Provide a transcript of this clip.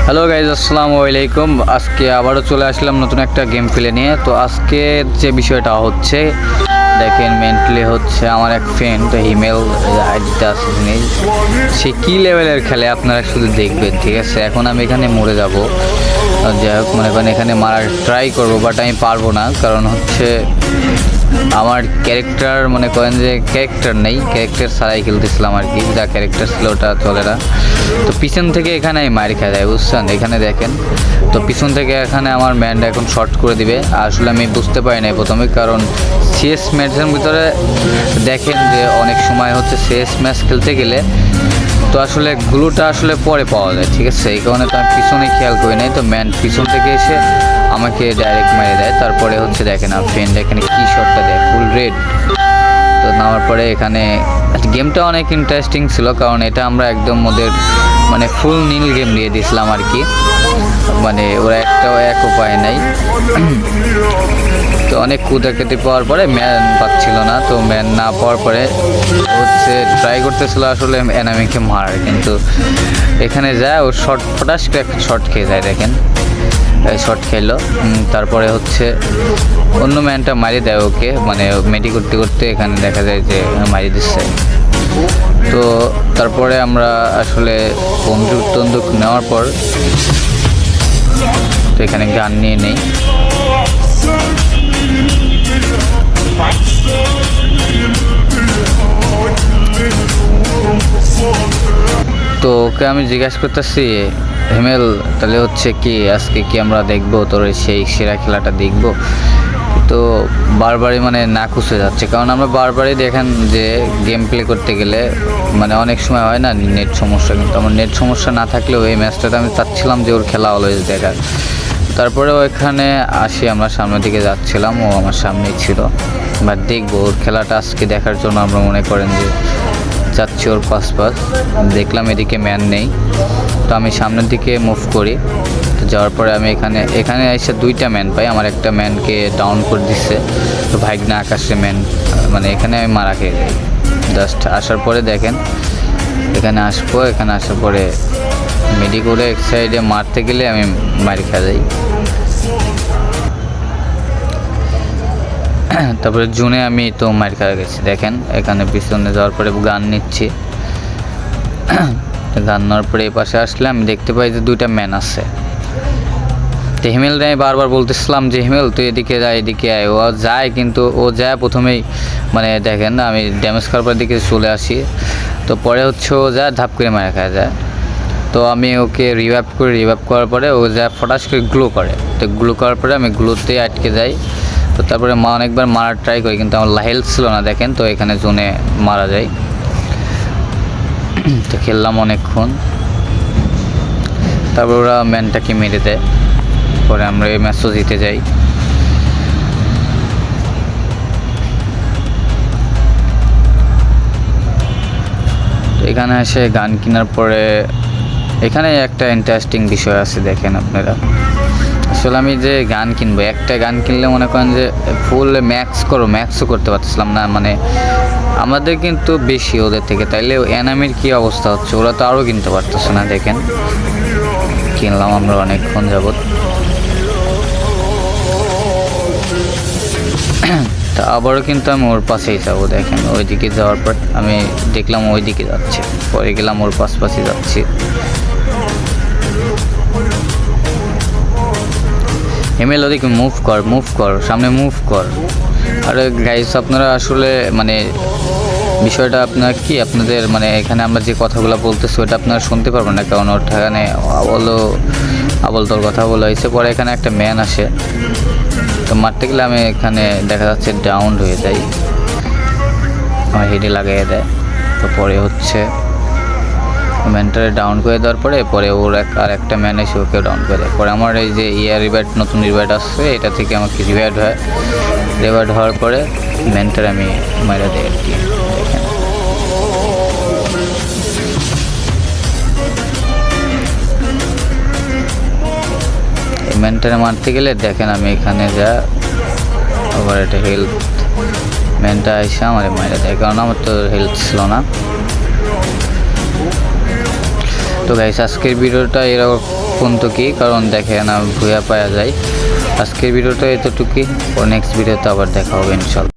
Hello guys, আসসালামু আলাইকুম। আজকে আবারও চলে আসলাম নতুন একটা গেম প্লে নিয়ে। তো আজকে যে বিষয়টা হচ্ছে দেখেন, মেন্টালি হচ্ছে আমার এক ফ্রেন্ড হিমেল আইডিতে আছে, জিনিস সে কী লেভেলের খেলে আপনারা শুধু দেখবেন, ঠিক আছে? এখন আমি এখানে মরে যাব, যাই হোক মনে করেন এখানে মারার ট্রাই করবো, বাট আমি পারবো না। কারণ হচ্ছে আমার ক্যারেক্টার মনে করেন যে ক্যারেক্টার নেই, ক্যারেক্টার ছাড়াই খেলতেছিলাম আর কি, যা ক্যারেক্টার ছিল ওটা চলে না। তো পিছন থেকে এখানে আমি মার খেয়ে যায়, বুঝছেন? এখানে দেখেন, তো পিছন থেকে এখানে আমার ম্যানটা এখন শর্ট করে দিবে। আসলে আমি বুঝতে পারি নাই প্রথমে, কারণ সিএস ম্যাচের ভিতরে দেখেন যে অনেক সময় হচ্ছে সিএস ম্যাচ খেলতে গেলে তো আসলে গ্লুটা আসলে পরে পাওয়া যায়, ঠিক আছে? এই কারণে তো আমি পিছনে খেয়াল করি নাই। তো ম্যান পিছন থেকে এসে আমাকে ডাইরেক্ট মেরে দেয়। তারপরে হচ্ছে দেখেন আমার ফ্রেন্ড এখানে কী শটটা দেয়, ফুল রেড। তো নামার পরে এখানে গেমটা অনেক ইন্টারেস্টিং ছিল, কারণ এটা আমরা একদম ওদের মানে ফুল নীল গেম দিয়ে দিয়েছিলাম আর কি, মানে ওরা একটাও এক উপায় নাই। তো অনেক কুদাকেতে পাওয়ার পরে ম্যান পাচ্ছিল না, তো ম্যান না পাওয়ার পরে হচ্ছে ট্রাই করতেছিল আসলে এনামিকে মারার, কিন্তু এখানে যায় ও শর্ট ফটাস করে একটা শর্ট খেয়ে যায়, দেখেন শর্ট খেলো। তারপরে হচ্ছে অন্য ম্যানটা মারিয়ে দেয় ওকে, মানে মেডি করতে করতে এখানে দেখা যায় যে মারিয়ে দিচ্ছে। তো তারপরে আমরা আসলে বন্দুক নেওয়ার পর তো এখানে গান নিয়ে নেই। তো ওকে আমি জিজ্ঞাসা করতেছি, হিমেল তাহলে হচ্ছে কি আজকে কি আমরা দেখবো তোর সেই সেরা খেলাটা দেখবো? তো বারবারই মানে না খুশে যাচ্ছে, কারণ আমরা বারবারই দেখেন যে গেম প্লে করতে গেলে মানে অনেক সময় হয় না নেট সমস্যা, কিন্তু আমার নেট সমস্যা না থাকলেও এই ম্যাচটাতে আমি চাচ্ছিলাম যে ওর খেলা অলওয়েজ দেখার। তারপরে ওইখানে আসি, আমরা সামনের দিকে যাচ্ছিলাম, ও আমার সামনেই ছিল, বাট দেখবো ওর খেলাটা আজকে দেখার জন্য আমরা মনে করেন যে যাচ্ছি ওর পাশ দেখলাম এদিকে ম্যান নেই, তো আমি সামনের দিকে মুভ করি। তো যাওয়ার পরে আমি এখানে এসে দুইটা ম্যান পাই, আমার একটা ম্যানকে ডাউন করে দিচ্ছে, তো ভাইগনা আকাশে ম্যান, মানে এখানে আমি মারা খেয়ে যাই। জাস্ট আসার পরে দেখেন এখানে আসার পরে মেডি করে এক সাইডে মারতে গেলে আমি মারি খেয়ে যাই। তারপরে জুনে আমি তো মার খেয়ে গেছি, দেখেন এখানে পিছনে যাওয়ার পরে গান নিচ্ছি। গান নেওয়ার পরে এই পাশে আসলে আমি দেখতে পাই যে দুইটা ম্যান আছে। তো হিমেল আমি বারবার বলতেছিলাম যে হিমেল তুই এদিকে যায়, এদিকে আয়। ও যায়, কিন্তু ও যায় প্রথমেই মানে দেখেন আমি ড্যামেজ খাওয়ার পর দিকে চলে আসি, তো পরে হচ্ছে ও যায় ধাপ করে মারা খাওয়া যায়। তো আমি ওকে রিভাইভ করার পরে ও যায় ফটাস করে গ্লো করে, তো গ্লো করার পরে আমি গ্লোতে আটকে যাই। তো তারপরে অনেকবার মারার ট্রাই করি, কিন্তু আমার হেলথ ছিল না, দেখেন তো এখানে জোনে মারা যায়। তো খেললাম অনেকক্ষণ, তারপর ওরা ম্যানটাকে মেরে দেয়, পরে আমরা এই ম্যাচও জিতে যাই। তো এখানে এসে গান কেনার পরে এখানে একটা ইন্টারেস্টিং বিষয় আছে, দেখেন আপনারা। আসলে আমি যে গান কিনবো, একটা গান কিনলে মনে করেন যে ফুল ম্যাক্সও করতে পারছিলাম না, মানে আমাদের কিন্তু বেশি ওদের থেকে, তাইলে এনামির কী অবস্থা হচ্ছে, ওরা তো আরও কিনতে পারতেছে না। দেখেন কিনলাম আমরা অনেকক্ষণ যাবত। তা আবারও কিন্তু আমি ওর পাশেই যাবো, দেখেন ওইদিকে যাওয়ার পর আমি দেখলাম ওইদিকে যাচ্ছে, পরে গেলাম ওর পাশে যাচ্ছি। হিমেল ওদিকে মুভ কর, সামনে মুভ কর। আরে গাইস, আপনারা আসলে মানে বিষয়টা আপনাদের মানে এখানে আমরা যে কথাগুলো বলতেছি ওটা আপনারা শুনতে পারবেন না, কারণ ওখানে আবল তোর কথা বলা হয়েছে। পরে এখানে একটা ম্যান আসে, তো মারতে গেলে আমি এখানে দেখা যাচ্ছে ডাউন হয়ে যাই, আমার হেডে লাগিয়ে দেয়। তো পরে হচ্ছে ম্যানটারে ডাউন করে দেওয়ার পরে ওর আর একটা ম্যান এসে ওকে ডাউন করে দেয়। পরে আমার এই যে নতুন রিভাইড আসছে, এটা থেকে আমাকে রিভাইড হওয়ার পরে ম্যানটারে আমি মেরে দিই আর কি। দেখেন এই ম্যানটারে মারতে গেলে দেখেন আমি এখানে আবার একটা হেলথ ম্যানটা এসে আমার মেরে দেয়, কারণ আমার তো হেলথ ছিল না। তো গাইস আজকের ভিডিওটা এরকম পর্যন্ত কি, কারণ দেখেন ভুয়া পাওয়া যায়। আজকের ভিডিওটা এতটুকুই, নেক্সট ভিডিওতে আবার দেখা হবে ইনশাল্লাহ।